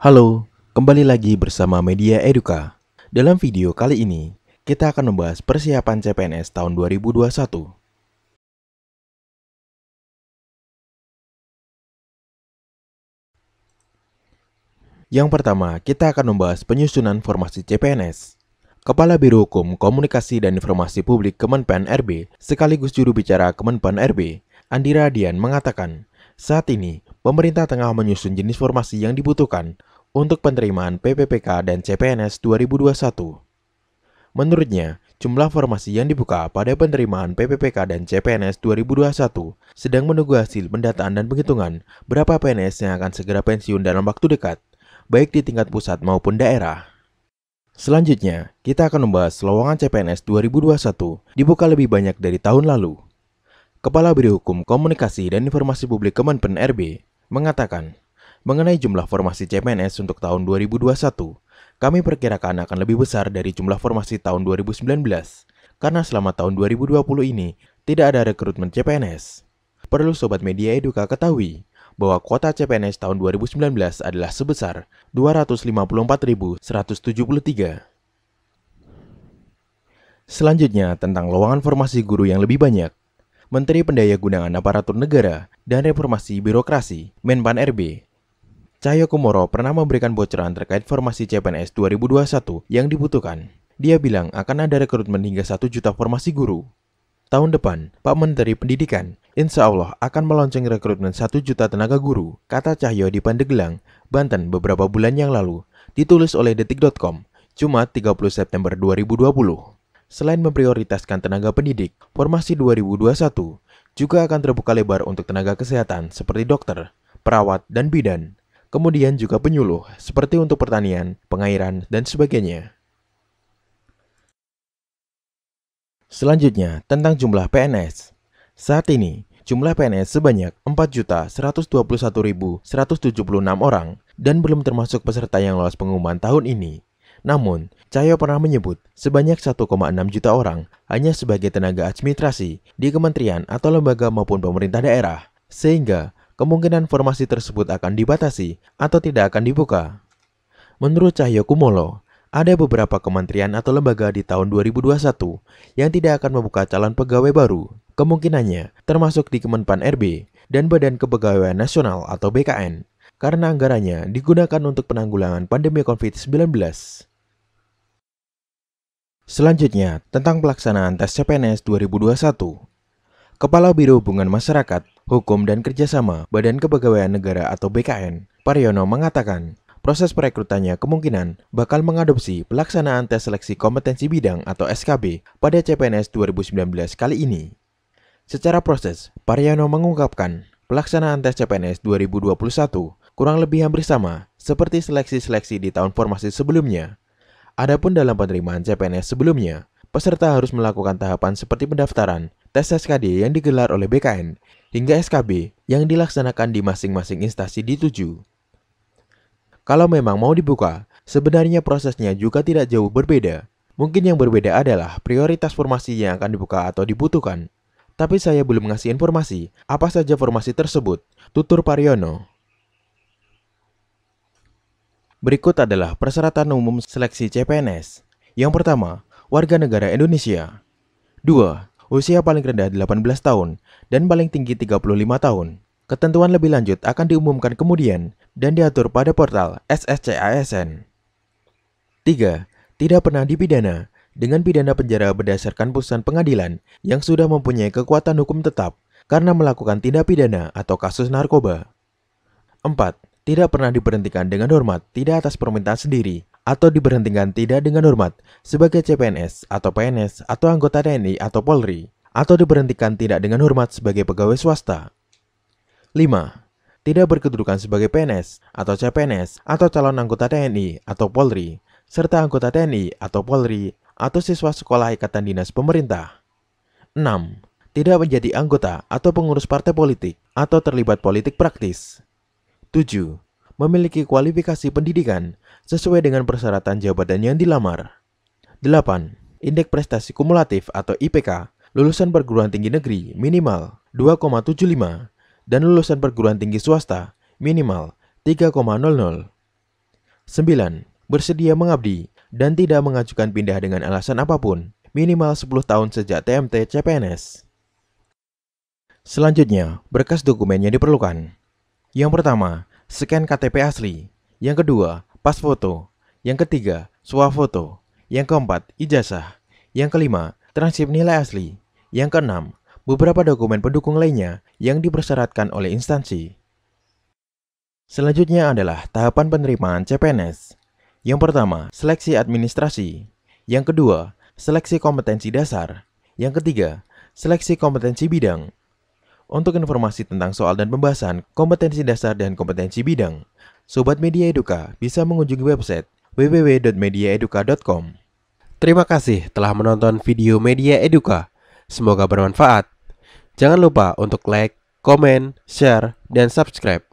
Halo, kembali lagi bersama Media Eduka. Dalam video kali ini, kita akan membahas persiapan CPNS tahun 2021. Yang pertama, kita akan membahas penyusunan formasi CPNS. Kepala Biro Hukum, Komunikasi dan Informasi Publik Kemenpan RB, sekaligus juru bicara Kemenpan RB, Andi Radian mengatakan, saat ini pemerintah tengah menyusun jenis formasi yang dibutuhkan untuk penerimaan PPPK dan CPNS 2021. Menurutnya, jumlah formasi yang dibuka pada penerimaan PPPK dan CPNS 2021 sedang menunggu hasil pendataan dan penghitungan berapa PNS yang akan segera pensiun dalam waktu dekat, baik di tingkat pusat maupun daerah. Selanjutnya, kita akan membahas lowongan CPNS 2021 dibuka lebih banyak dari tahun lalu. Kepala Biro Hukum, Komunikasi dan Informasi Publik Kemenpan RB mengatakan, mengenai jumlah formasi CPNS untuk tahun 2021, kami perkirakan akan lebih besar dari jumlah formasi tahun 2019, karena selama tahun 2020 ini tidak ada rekrutmen CPNS. Perlu Sobat Media Eduka ketahui bahwa kuota CPNS tahun 2019 adalah sebesar 254.173. Selanjutnya, tentang lowongan formasi guru yang lebih banyak. Menteri Pendayagunaan Aparatur Negara dan Reformasi Birokrasi, Menpan RB, Cahyokumolo pernah memberikan bocoran terkait formasi CPNS 2021 yang dibutuhkan. Dia bilang akan ada rekrutmen hingga 1 juta formasi guru. Tahun depan, Pak Menteri Pendidikan, insya Allah akan melonceng rekrutmen 1 juta tenaga guru, kata Cahyo di Pandeglang, Banten beberapa bulan yang lalu, ditulis oleh Detik.com, Jumat 30 September 2020. Selain memprioritaskan tenaga pendidik, formasi 2021 juga akan terbuka lebar untuk tenaga kesehatan seperti dokter, perawat, dan bidan. Kemudian juga penyuluh, seperti untuk pertanian, pengairan, dan sebagainya. Selanjutnya, tentang jumlah PNS. Saat ini, jumlah PNS sebanyak 4.121.176 orang dan belum termasuk peserta yang lolos pengumuman tahun ini. Namun, Cahyo pernah menyebut sebanyak 1,6 juta orang hanya sebagai tenaga administrasi di kementerian atau lembaga maupun pemerintah daerah, sehingga kemungkinan formasi tersebut akan dibatasi atau tidak akan dibuka. Menurut Cahyokumolo, ada beberapa kementerian atau lembaga di tahun 2021 yang tidak akan membuka calon pegawai baru. Kemungkinannya termasuk di Kemenpan RB dan Badan Kepegawaian Nasional atau BKN, karena anggarannya digunakan untuk penanggulangan pandemi COVID-19. Selanjutnya, tentang pelaksanaan tes CPNS 2021. Kepala Biro Hubungan Masyarakat, Hukum dan Kerjasama Badan Kepegawaian Negara atau BKN, Paryono mengatakan, proses perekrutannya kemungkinan bakal mengadopsi pelaksanaan tes seleksi kompetensi bidang atau SKB pada CPNS 2019 kali ini. Secara proses, Paryono mengungkapkan, pelaksanaan tes CPNS 2021 kurang lebih hampir sama seperti seleksi-seleksi di tahun formasi sebelumnya. Adapun dalam penerimaan CPNS sebelumnya, peserta harus melakukan tahapan seperti pendaftaran, tes SKD yang digelar oleh BKN, hingga SKB yang dilaksanakan di masing-masing instansi dituju. Kalau memang mau dibuka, sebenarnya prosesnya juga tidak jauh berbeda. Mungkin yang berbeda adalah prioritas formasi yang akan dibuka atau dibutuhkan. Tapi saya belum ngasih informasi apa saja formasi tersebut, tutur Paryono. Berikut adalah persyaratan umum seleksi CPNS. Yang pertama, warga negara Indonesia. 2. Usia paling rendah 18 tahun dan paling tinggi 35 tahun. Ketentuan lebih lanjut akan diumumkan kemudian dan diatur pada portal SSCASN. 3. Tidak pernah dipidana dengan pidana penjara berdasarkan putusan pengadilan yang sudah mempunyai kekuatan hukum tetap karena melakukan tindak pidana atau kasus narkoba. 4. Tidak pernah diberhentikan dengan hormat tidak atas permintaan sendiri atau diberhentikan tidak dengan hormat sebagai CPNS atau PNS atau anggota TNI atau Polri, atau diberhentikan tidak dengan hormat sebagai pegawai swasta. 5. Tidak berkedudukan sebagai PNS atau CPNS atau calon anggota TNI atau Polri, serta anggota TNI atau Polri atau siswa sekolah ikatan dinas pemerintah. 6. Tidak menjadi anggota atau pengurus partai politik atau terlibat politik praktis. 7. Memiliki kualifikasi pendidikan sesuai dengan persyaratan jabatan yang dilamar. 8. Indeks prestasi kumulatif atau IPK lulusan perguruan tinggi negeri minimal 2,75 dan lulusan perguruan tinggi swasta minimal 3,00. 9. Bersedia mengabdi dan tidak mengajukan pindah dengan alasan apapun, minimal 10 tahun sejak TMT CPNS. Selanjutnya, berkas dokumen yang diperlukan. Yang pertama, scan KTP asli. Yang kedua, pas foto. Yang ketiga, swafoto. Yang keempat, ijazah. Yang kelima, transkrip nilai asli. Yang keenam, beberapa dokumen pendukung lainnya yang dipersyaratkan oleh instansi. Selanjutnya adalah tahapan penerimaan CPNS. Yang pertama, seleksi administrasi. Yang kedua, seleksi kompetensi dasar. Yang ketiga, seleksi kompetensi bidang. Untuk informasi tentang soal dan pembahasan kompetensi dasar dan kompetensi bidang, Sobat Media Eduka bisa mengunjungi website www.mediaeduka.com. Terima kasih telah menonton video Media Eduka. Semoga bermanfaat. Jangan lupa untuk like, komen, share, dan subscribe.